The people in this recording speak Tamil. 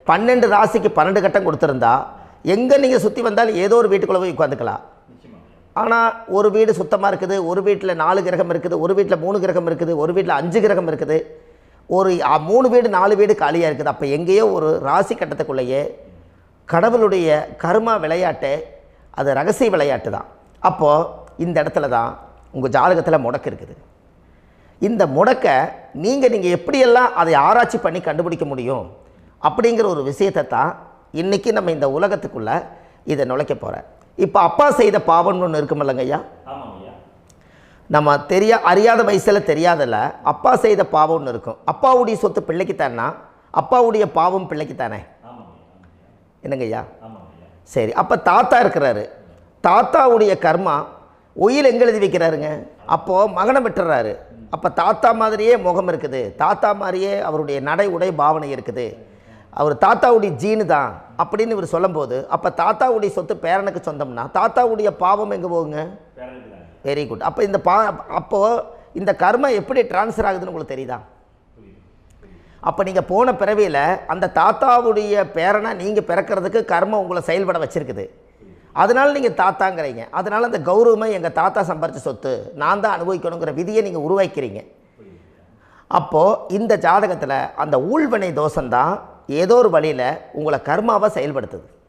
12 ராசிக்கு 12 கட்டம் கொடுத்துருந்தா எங்கே நீங்கள் சுற்றி வந்தாலும் ஏதோ ஒரு வீட்டுக்குள்ளே போய் உட்காந்துக்கலாம். ஆனால் ஒரு வீடு சுத்தமாக இருக்குது, ஒரு வீட்டில் 4 கிரகம் இருக்குது, ஒரு வீட்டில் 3 கிரகம் இருக்குது, ஒரு வீட்டில் 5 கிரகம் இருக்குது, ஒரு 3 வீடு 4 வீடு காலியாக இருக்குது. அப்போ எங்கேயோ ஒரு ராசி கட்டத்துக்குள்ளேயே கடவுளுடைய கர்மா விளையாட்டு, அது ரகசிய விளையாட்டு தான். அப்போது இந்த இடத்துல தான் உங்கள் ஜாதகத்தில் முடக்கு இருக்குது. இந்த முடக்கை நீங்கள் எப்படியெல்லாம் அதை ஆராய்ச்சி பண்ணி கண்டுபிடிக்க முடியும் அப்படிங்கிற ஒரு விஷயத்தை தான் இன்றைக்கி நம்ம இந்த உலகத்துக்குள்ளே இதை நுழைக்க போகிறேன். இப்போ அப்பா செய்த பாவம்னு ஒன்று இருக்குமில்லங்க ஐயா, நம்ம அறியாத வயசில் தெரியாதில்ல, அப்பா செய்த பாவம்னு இருக்கும். அப்பாவுடைய சொத்து பிள்ளைக்குத்தானா, அப்பாவுடைய பாவம் பிள்ளைக்குத்தானே, என்னங்க ஐயா? சரி, அப்போ தாத்தா இருக்கிறாரு, தாத்தாவுடைய கர்மா உயில் எங்கே எழுதி வைக்கிறாருங்க? அப்போது மகனை விட்டுறாரு. அப்போ தாத்தா மாதிரியே முகம் இருக்குது, தாத்தா மாதிரியே அவருடைய நடை உடை பாவனை இருக்குது, அவர் தாத்தாவுடைய ஜீனு தான் அப்படின்னு இவர் சொல்லும்போது, அப்போ தாத்தாவுடைய சொத்து பேரனுக்கு சொந்தம்னா தாத்தாவுடைய பாவம் எங்கே போகுங்க? Very good. அப்போ அப்போது இந்த கர்மா எப்படி டிரான்ஸ்ஃபர் ஆகுதுன்னு உங்களுக்கு தெரியுதா? அப்போ நீங்கள் போன பிறவியில் அந்த தாத்தாவுடைய பேரனை நீங்கள் பிறக்கிறதுக்கு கர்மம் உங்களை செயல்பட வச்சுருக்குது. அதனால் நீங்கள் தாத்தாங்கிறீங்க. அதனால் அந்த கௌரவமாக எங்கள் தாத்தா சம்பாரித்த சொத்து நான் தான் அனுபவிக்கணுங்கிற விதியை நீங்கள் உருவாக்கிறீங்க. அப்போது இந்த ஜாதகத்தில் அந்த ஊழ்வினை தோஷம்தான் ஏதோ ஒரு வழியில் உங்களை கர்மாவை செயல்படுத்துது.